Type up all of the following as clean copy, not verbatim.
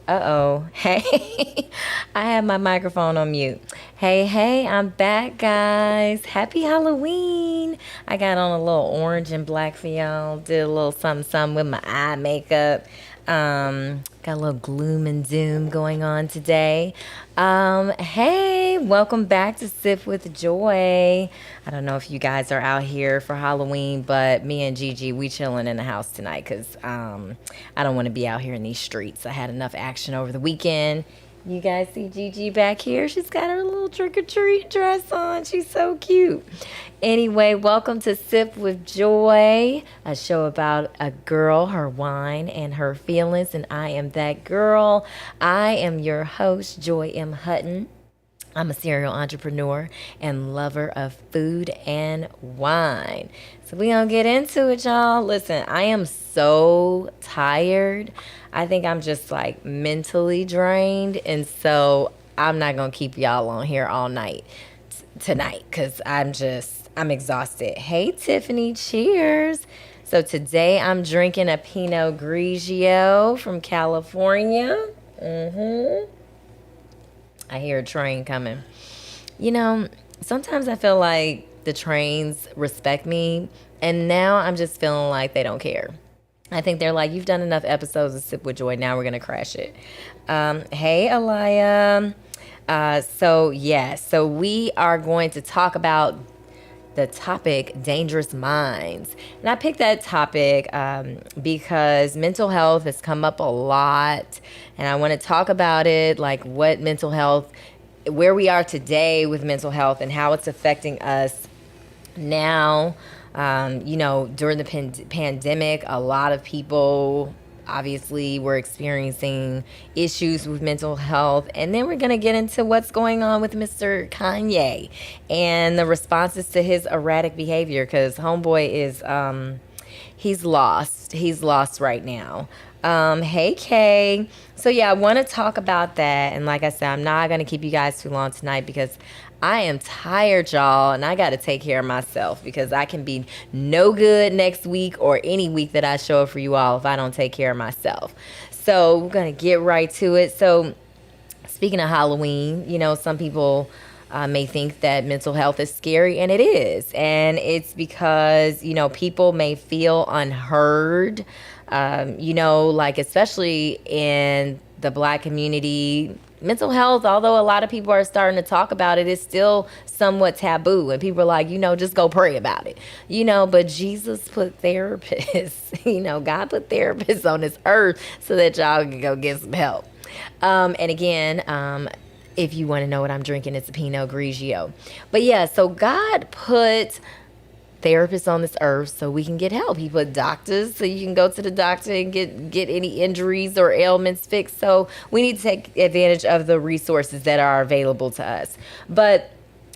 Uh-oh. Hey, I have my microphone on mute. Hey, I'm back, guys. Happy Halloween. I got on a little orange and black for y'all. Did a little something with my eye makeup. Got a little gloom and doom going on today. Hey, welcome back to Sip with Joy. I don't know if you guys are out here for Halloween, but me and Gigi, we chilling in the house tonight because I don't want to be out here in these streets. I had enough action over the weekend. You guys see Gigi back here? She's got her little trick-or-treat dress on. She's so cute. Anyway, welcome to Sip with Joy, a show about a girl, her wine, and her feelings. And I am that girl. I am your host, Joy M. Hutton. I'm a serial entrepreneur and lover of food and wine. So we gonna get into it, y'all. Listen, I am so tired. I think I'm just like mentally drained, and so I'm not gonna keep y'all on here all night tonight because I'm exhausted. Hey, Tiffany, cheers. So today I'm drinking a Pinot Grigio from California. I hear a train coming. You know, sometimes I feel like the trains respect me, and now I'm just feeling like they don't care. I think they're like, you've done enough episodes of Sip with Joy, now we're going to crash it. Hey, Alaya. So we are going to talk about the topic dangerous minds. And I picked that topic because mental health has come up a lot, and I want to talk about it, like what mental health, where we are today with mental health and how it's affecting us now. During the pandemic, a lot of people obviously were experiencing issues with mental health. And then we're going to get into what's going on with Mr. Kanye and the responses to his erratic behavior, because homeboy is, he's lost. He's lost right now. Hey, Kay. So, yeah, I want to talk about that. And like I said, I'm not going to keep you guys too long tonight because I am tired, y'all, and I got to take care of myself because I can be no good next week or any week that I show up for you all if I don't take care of myself. So we're going to get right to it. So speaking of Halloween, some people may think that mental health is scary, and it is. And it's because, people may feel unheard, like especially in the Black community. Mental health, although a lot of people are starting to talk about it, is still somewhat taboo. And people are like, just go pray about it. But Jesus put therapists, God put therapists on this earth so that y'all can go get some help. And again, if you want to know what I'm drinking, it's a Pinot Grigio. But yeah, so God put therapists on this earth so we can get help. He put doctors so you can go to the doctor and get any injuries or ailments fixed. So we need to take advantage of the resources that are available to us. But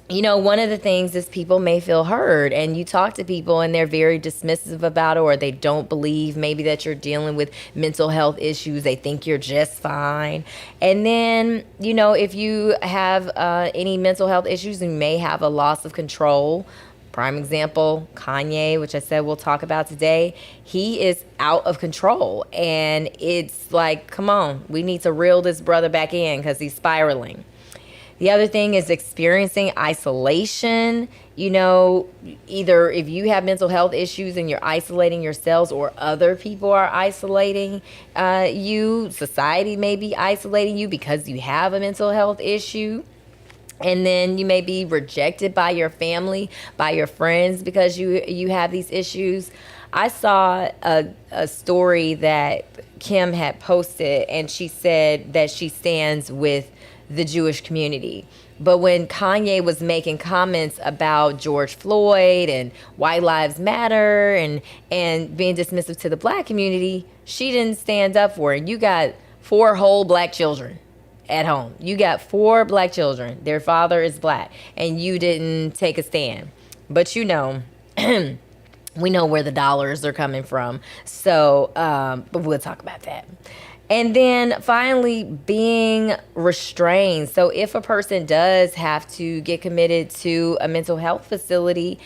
one of the things is people may feel heard, and you talk to people and they're very dismissive about it, or they don't believe maybe that you're dealing with mental health issues. They think you're just fine. And then, if you have any mental health issues, you may have a loss of control. Prime example, Kanye, which I said we'll talk about today. He is out of control. And it's like, come on, we need to reel this brother back in because he's spiraling. The other thing is experiencing isolation. Either if you have mental health issues and you're isolating yourselves, or other people are isolating you. Society may be isolating you because you have a mental health issue. And then you may be rejected by your family, by your friends, because you have these issues. I saw a story that Kim had posted, and she said that she stands with the Jewish community. But when Kanye was making comments about George Floyd and White Lives Matter and being dismissive to the Black community, she didn't stand up for it. You got 4 whole Black children at home. You got 4 Black children. Their father is Black, and you didn't take a stand. But we know where the dollars are coming from. So, but we'll talk about that. And then finally, being restrained. So if a person does have to get committed to a mental health facility,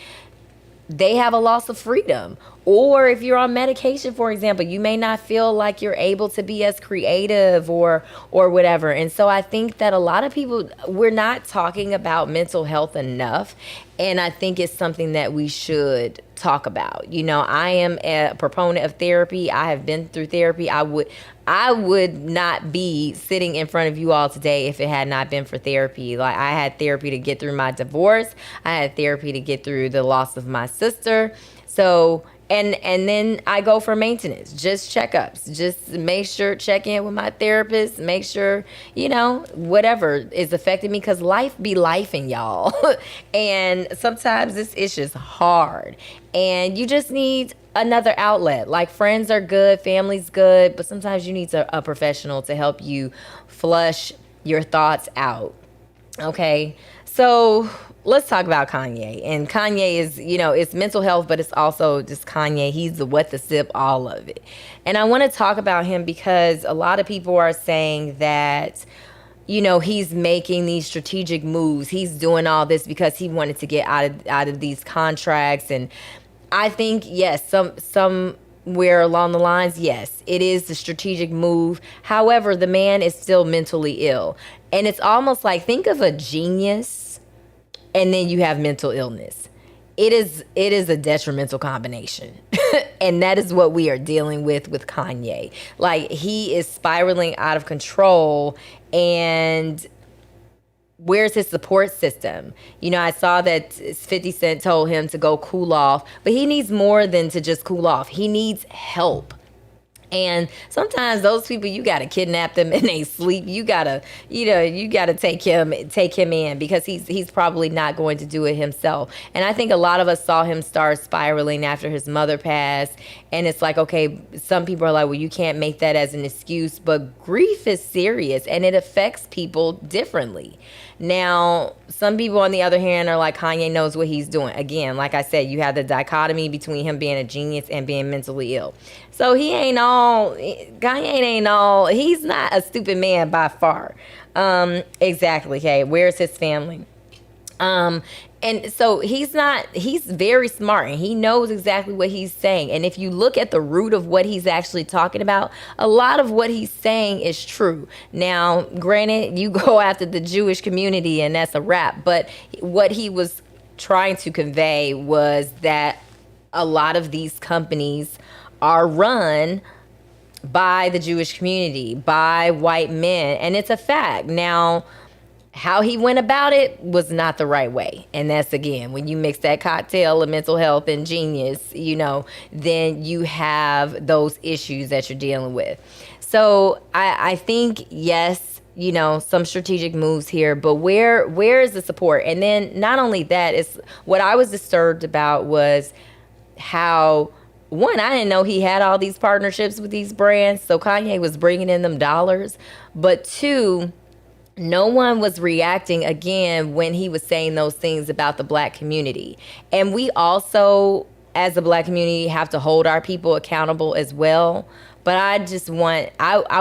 they have a loss of freedom. Or if you're on medication, for example, you may not feel like you're able to be as creative or whatever. And so I think that a lot of people, we're not talking about mental health enough. And I think it's something that we should talk about. You know, I am a proponent of therapy. I have been through therapy. I would not be sitting in front of you all today if it had not been for therapy. Like, I had therapy to get through my divorce. I had therapy to get through the loss of my sister. So, and then I go for maintenance, just checkups, just make sure, check in with my therapist, make sure, you know, whatever is affecting me, because life be lifing, y'all. And sometimes this is just hard, and you just need another outlet. Like, friends are good, family's good, but sometimes you need a professional to help you flush your thoughts out. Okay, so let's talk about Kanye. And Kanye is, you know, it's mental health, but it's also just Kanye. He's the what, the sip, all of it. And I want to talk about him because a lot of people are saying that, you know, he's making these strategic moves. He's doing all this because he wanted to get out of these contracts. And I think, yes, somewhere along the lines, yes, it is the strategic move. However, the man is still mentally ill. And it's almost like, think of a genius and then you have mental illness. It is a detrimental combination. And that is what we are dealing with Kanye. Like, he is spiraling out of control, and where's his support system? You know, I saw that 50 Cent told him to go cool off, but he needs more than to just cool off. He needs help. And sometimes those people, you got to kidnap them in their sleep. You got to, you know, you got to take him in, because he's probably not going to do it himself. And I think a lot of us saw him start spiraling after his mother passed. And it's like, okay, some people are like, well, you can't make that as an excuse, but grief is serious and it affects people differently. Now, some people, on the other hand, are like, Kanye knows what he's doing. Again, like I said, you have the dichotomy between him being a genius and being mentally ill. So Kanye ain't all, he's not a stupid man by far. Exactly. Okay. Where's his family? And so he's very smart, and he knows exactly what he's saying. And if you look at the root of what he's actually talking about, a lot of what he's saying is true. Now, granted, you go after the Jewish community and that's a wrap, but what he was trying to convey was that a lot of these companies are run by the Jewish community, by white men, and it's a fact. Now, how he went about it was not the right way. And that's, again, when you mix that cocktail of mental health and genius, you know, then you have those issues that you're dealing with. So I think, yes, you know, some strategic moves here, but where is the support? And then not only that, is what I was disturbed about was how, one, I didn't know he had all these partnerships with these brands. So Kanye was bringing in them dollars. But two, no one was reacting, again, when he was saying those things about the black community. And we also, as a black community, have to hold our people accountable as well. But I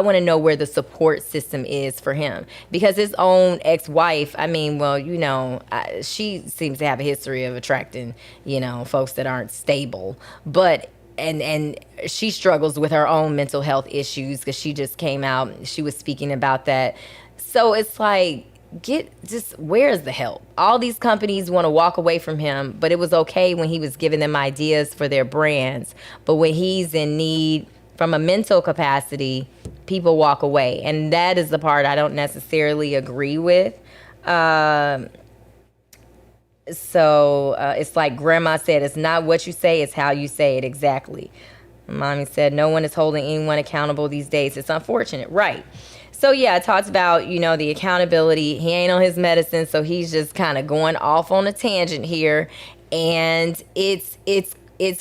want to know where the support system is for him. Because his own ex-wife, I mean, well, you know, she seems to have a history of attracting, you know, folks that aren't stable. But and she struggles with her own mental health issues, because she just came out, she was speaking about that. So it's like, where's the help? All these companies want to walk away from him, but it was okay when he was giving them ideas for their brands. But when he's in need from a mental capacity, people walk away. And that is the part I don't necessarily agree with. So it's like Grandma said, it's not what you say, it's how you say it. Exactly. Mommy said, no one is holding anyone accountable these days. It's unfortunate. Right. So, yeah, I talked about, you know, the accountability. He ain't on his medicine, so he's just kind of going off on a tangent here. And it's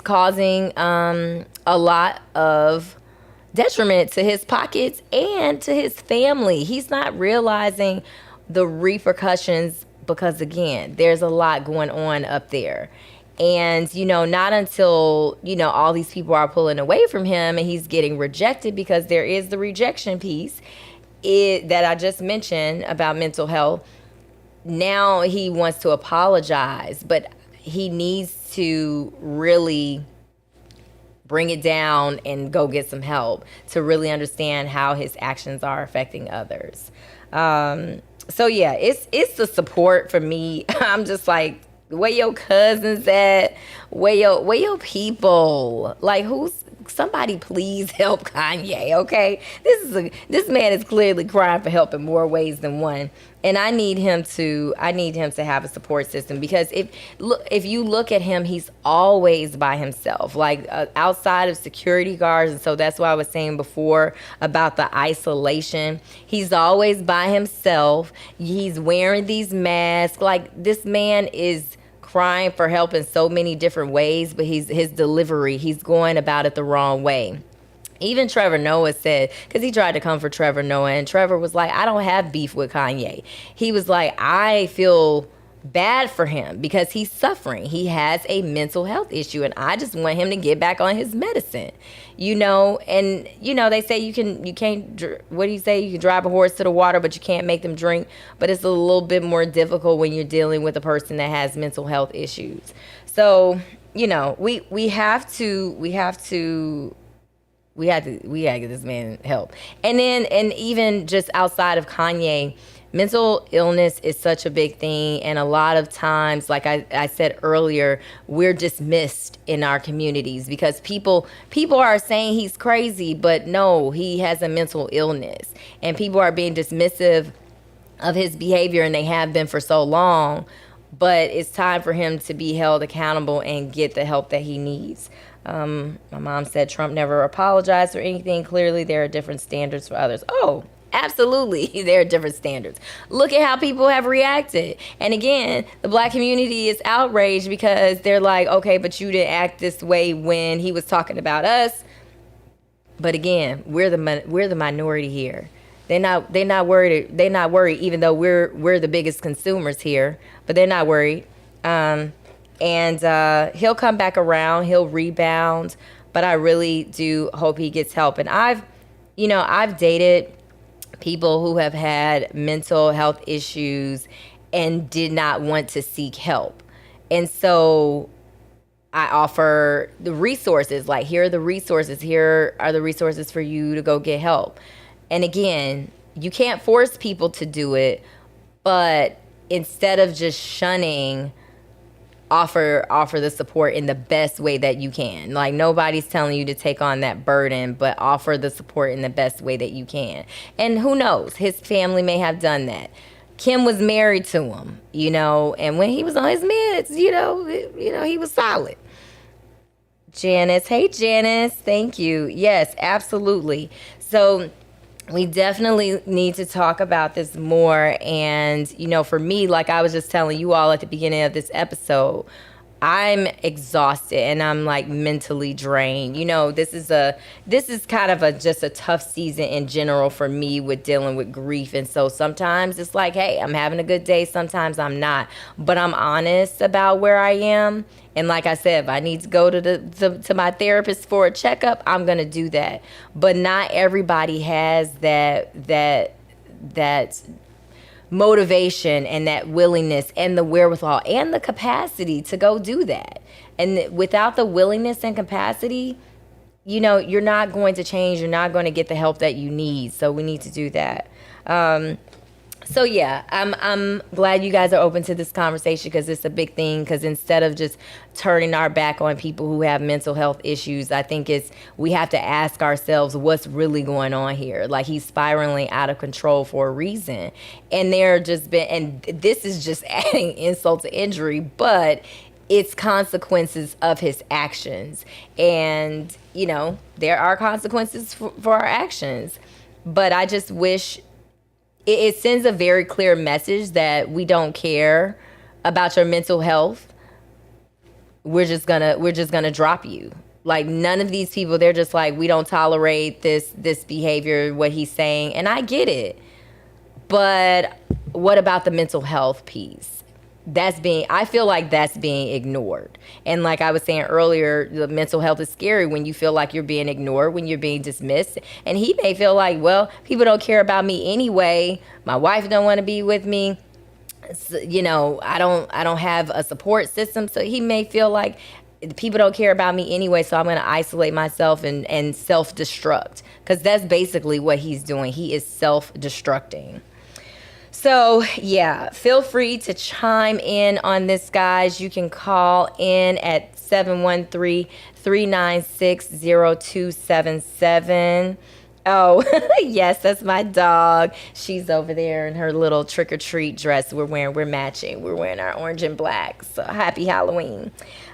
causing a lot of detriment to his pockets and to his family. He's not realizing the repercussions because, again, there's a lot going on up there. And, you know, not until, you know, all these people are pulling away from him and he's getting rejected, because there is the rejection piece that I just mentioned about mental health. Now he wants to apologize, but he needs to really bring it down and go get some help to really understand how his actions are affecting others. So yeah, it's the support for me. I'm just like, where your cousins at? Where your people? Like, who's somebody please help Kanye, okay? This man is clearly crying for help in more ways than one. And I need him to have a support system, because if you look at him, he's always by himself, like outside of security guards. And so that's why I was saying before about the isolation. He's always by himself. He's wearing these masks. Like, this man is crying for help in so many different ways, but his delivery, he's going about it the wrong way. Even Trevor Noah said, because he tried to come for Trevor Noah, and Trevor was like, I don't have beef with Kanye. He was like, I feel bad for him because he's suffering. He has a mental health issue, and I just want him to get back on his medicine. And they say you can't, what do you say? You can drive a horse to the water, but you can't make them drink. But it's a little bit more difficult when you're dealing with a person that has mental health issues. So, we had to get this man help. And even just outside of Kanye, mental illness is such a big thing. And a lot of times, like I said earlier, we're dismissed in our communities because people are saying he's crazy, but no, he has a mental illness. And people are being dismissive of his behavior, and they have been for so long. But it's time for him to be held accountable and get the help that he needs. My mom said Trump never apologized for anything. Clearly, there are different standards for others. Oh, absolutely, there are different standards. Look at how people have reacted. And again, the black community is outraged because they're like, okay, but you didn't act this way when he was talking about us. But again, we're the minority here. They're not worried. They're not worried, even though we're the biggest consumers here. But they're not worried. And he'll come back around. He'll rebound. But I really do hope he gets help. And I've dated people who have had mental health issues and did not want to seek help. And so I offer the resources. Like, here are the resources. Here are the resources for you to go get help. And again, you can't force people to do it, but instead of just shunning, offer the support in the best way that you can. Like, nobody's telling you to take on that burden, but offer the support in the best way that you can. And who knows, his family may have done that. Kim was married to him, and when he was on his meds, he was solid. Janice, hey Janice, thank you. Yes, absolutely. So we definitely need to talk about this more. And, for me, like I was just telling you all at the beginning of this episode, I'm exhausted and I'm like mentally drained. This is kind of just a tough season in general for me with dealing with grief. And so sometimes it's like, hey, I'm having a good day. Sometimes I'm not, but I'm honest about where I am. And like I said, if I need to go to my therapist for a checkup, I'm going to do that. But not everybody has that motivation and that willingness and the wherewithal and the capacity to go do that. And without the willingness and capacity, you're not going to change. You're not going to get the help that you need. So we need to do that. So yeah, I'm glad you guys are open to this conversation, because it's a big thing. Because instead of just turning our back on people who have mental health issues, I think we have to ask ourselves what's really going on here. Like, he's spiraling out of control for a reason, and and this is just adding insult to injury, but it's consequences of his actions. And there are consequences for our actions, but I just wish it sends a very clear message that we don't care about your mental health. We're just gonna drop you. Like, none of these people, they're just like, we don't tolerate this behavior, what he's saying. And I get it. But what about the mental health piece? I feel like that's being ignored. And like I was saying earlier, the mental health is scary when you feel like you're being ignored, when you're being dismissed. And he may feel like, well, people don't care about me anyway. My wife don't want to be with me. I don't have a support system, so he may feel like people don't care about me anyway, so I'm going to isolate myself and self-destruct, because that's basically what he's doing. He is self-destructing. So, yeah, feel free to chime in on this, guys. You can call in at 713-396-0277. Oh, yes, that's my dog. She's over there in her little trick or treat dress we're matching. We're wearing our orange and black. So, happy Halloween.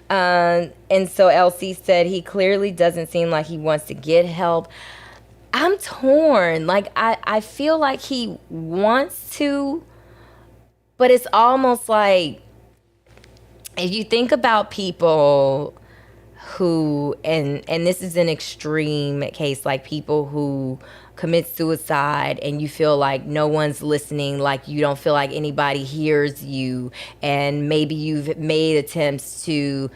And so LC said he clearly doesn't seem like he wants to get help. I'm torn. Like, I feel like he wants to, but it's almost like, if you think about people who, and this is an extreme case, like people who commit suicide and you feel like no one's listening, like you don't feel like anybody hears you, and maybe you've made attempts to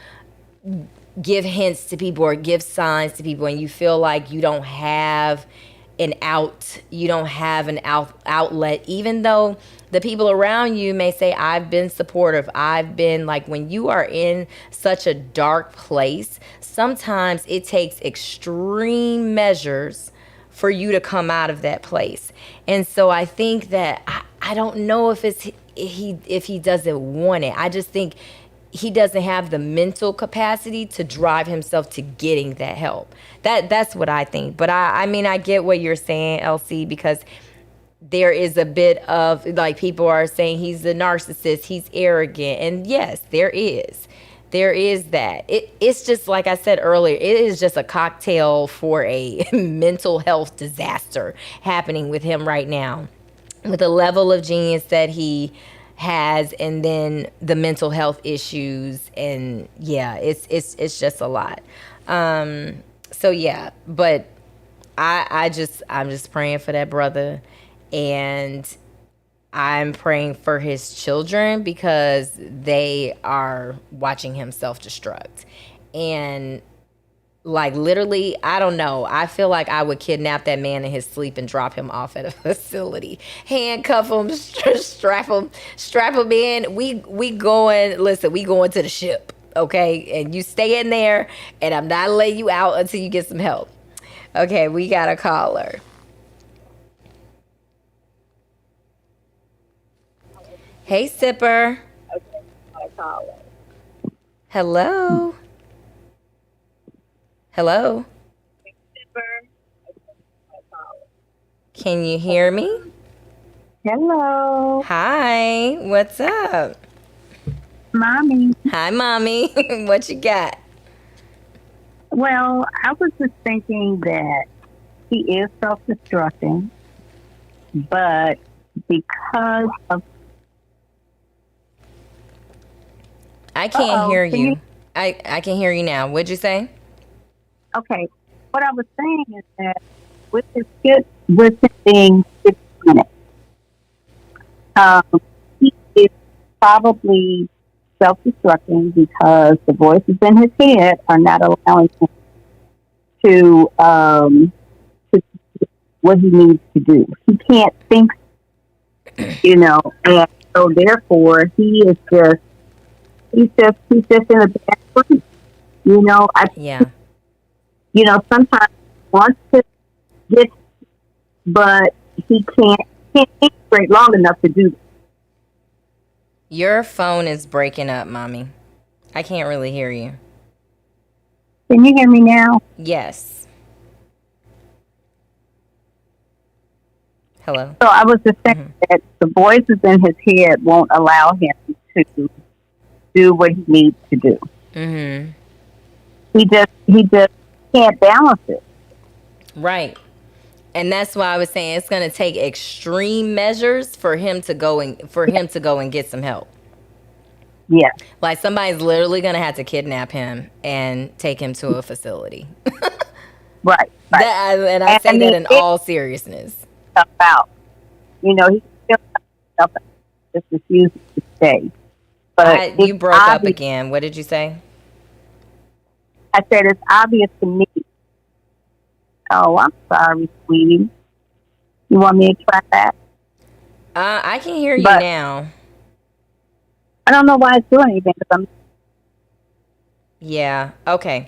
give hints to people or give signs to people, and you feel like you don't have an outlet, even though the people around you may say, I've been supportive. I've been, like, when you are in such a dark place, sometimes it takes extreme measures for you to come out of that place. And so I think that I don't know if he doesn't want it. I just think he doesn't have the mental capacity to drive himself to getting that help. That's what I think. But I mean, I get what you're saying, LC, because there is a bit of, like, people are saying he's a narcissist, he's arrogant, and yes, there is that. It's just like I said earlier, it is just a cocktail for a mental health disaster happening with him right now, with the level of genius that he has, and then the mental health issues, and yeah, it's just a lot. So yeah, but I'm just praying for that brother, and I'm praying for his children, because they are watching him self-destruct. And, like, literally, I don't know. I feel like I would kidnap that man in his sleep and drop him off at a facility, handcuff him, strap him in. We going. Listen, we going to the ship, okay? And you stay in there, and I'm not letting you out until you get some help. Okay, we got a caller. Hey, Sipper. Hello. Hello. Can you hear me? Hello, Hi. What's up? mommy. Hi, mommy. What you got? Well, I was just thinking that he is self-destructing, but because of I can't hear can you? you. I can hear you now. What'd you say? Okay, what I was saying is that with his being schizophrenic, um, he is probably self-destructing because the voices in his head are not allowing him to do what he needs to do. He can't think, and so therefore he's just in a bad place. I Yeah. sometimes he wants to get, but he can't think straight long enough to do that. Your phone is breaking up, mommy. I can't really hear you. Can you hear me now? Yes. Hello. So I was just saying that the voices in his head won't allow him to do what he needs to do. Mm-hmm. He just can't balance it. Right. And that's why I was saying it's going to take extreme measures for him to go and get some help. Yeah. Like, somebody's literally going to have to kidnap him and take him to a facility. Right. Right. And I And I say that mean, in it all seriousness. stuff out. He still stuff out, just refuses to stay. But You it's broke up obvious. again. What did you say? I said it's obvious to me. Oh, I'm sorry, sweetie. You want me to try that? I can hear you But now. I don't know why it's doing anything. 'Cause Yeah. Okay.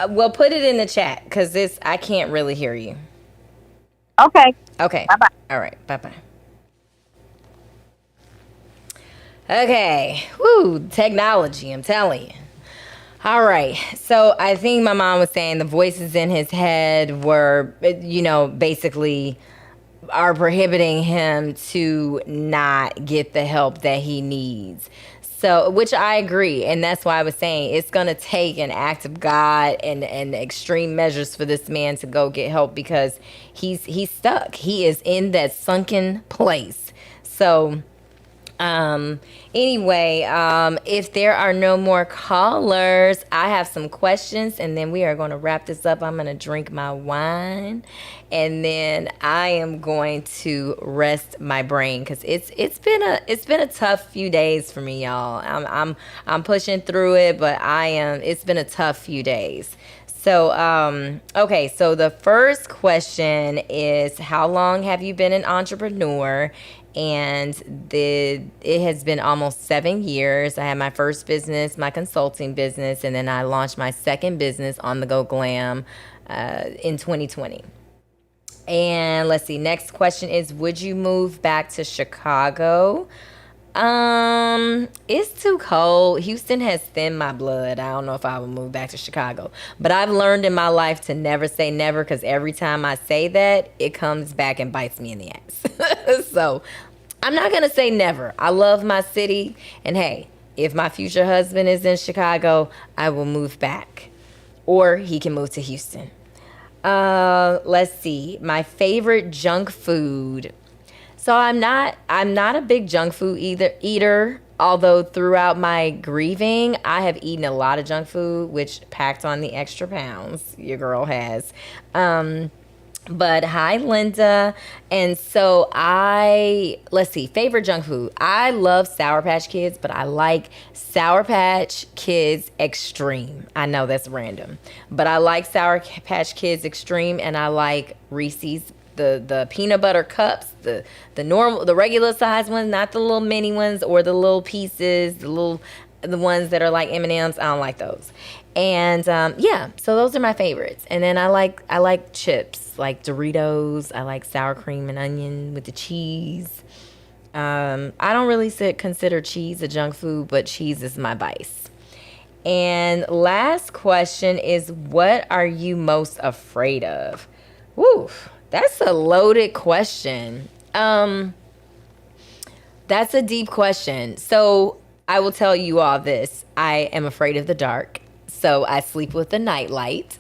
Well, put it in the chat because this I can't really hear you. okay. Okay. Bye bye. All right. Bye bye. Okay. Woo. Technology. I'm telling you. All right. So I think my mom was saying the voices in his head were, basically are prohibiting him to not get the help that he needs. So, which I agree, and that's why I was saying it's going to take an act of God and extreme measures for this man to go get help because he's stuck. He is in that sunken place. So, um, anyway, if there are no more callers, I have some questions and then we are going to wrap this up. I'm going to drink my wine and then I am going to rest my brain because it's been a tough few days for me, y'all. I'm pushing through it, but it's been a tough few days. So, okay, so the first question is how long have you been an entrepreneur? And it has been almost 7 years. I had my first business, my consulting business, and then I launched my second business, On the Go Glam, in 2020. And let's see, next question is would you move back to Chicago? It's too cold. Houston has thinned my blood. I don't know if I would move back to Chicago. But I've learned in my life to never say never because every time I say that, it comes back and bites me in the ass. So I'm not gonna say never. I love my city, and hey, if my future husband is in Chicago, I will move back. Or he can move to Houston. Let's see. My favorite junk food. So I'm not a big junk food eater. Although throughout my grieving, I have eaten a lot of junk food, which packed on the extra pounds. Your girl has. But hi, Linda. And so let's see, favorite junk food. I love Sour Patch Kids, but I like Sour Patch Kids Extreme. I know that's random, but I like Sour Patch Kids Extreme, and I like Reese's the peanut butter cups, the regular size ones, not the little mini ones or the little pieces, the ones that are like M&Ms. I don't like those. And yeah, so those are my favorites. And then I like chips, like Doritos. I like sour cream and onion with the cheese. I don't really consider cheese a junk food, but cheese is my vice. And last question is, what are you most afraid of? Woo, that's a loaded question. That's a deep question. So I will tell you all this. I am afraid of the dark. So I sleep with a nightlight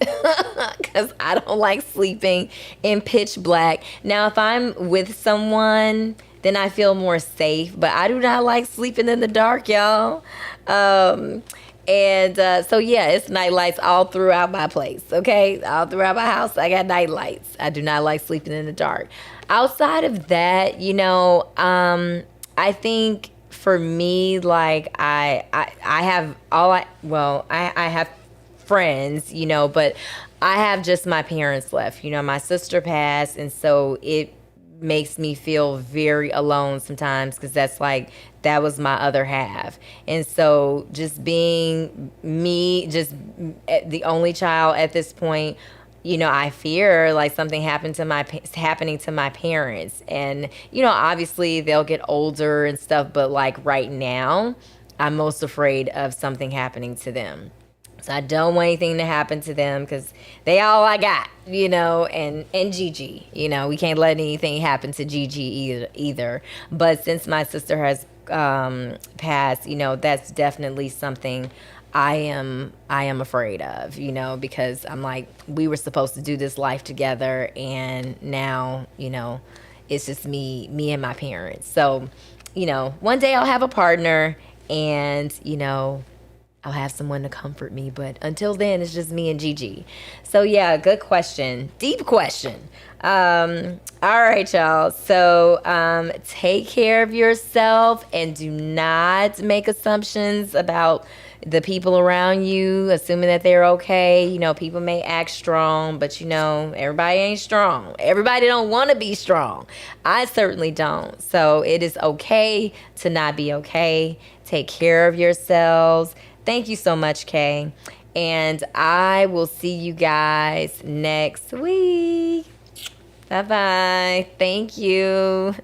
because I don't like sleeping in pitch black. Now, if I'm with someone, then I feel more safe. But I do not like sleeping in the dark, y'all. And so, yeah, it's night lights all throughout my place, okay? All throughout my house, I got night lights. I do not like sleeping in the dark. Outside of that, I think for me, like, I have I have friends, but I have just my parents left. My sister passed, and so it makes me feel very alone sometimes because that was my other half. And so just being me, just the only child at this point, I fear like something happening to my parents. And obviously they'll get older and stuff, but like right now I'm most afraid of something happening to them. So I don't want anything to happen to them because they all I got, and Gigi, we can't let anything happen to Gigi either. But since my sister has passed, that's definitely something I am afraid of, because I'm like, we were supposed to do this life together, and now, it's just me and my parents. So, one day I'll have a partner, and I'll have someone to comfort me. But until then, it's just me and Gigi. So yeah, good question. Deep question. All right, y'all. So take care of yourself and do not make assumptions about the people around you, assuming that they're okay. You know, people may act strong, but you know, everybody ain't strong. Everybody don't want to be strong. I certainly don't. So it is okay to not be okay. Take care of yourselves. Thank you so much, Kay. And I will see you guys next week. Bye bye. Thank you.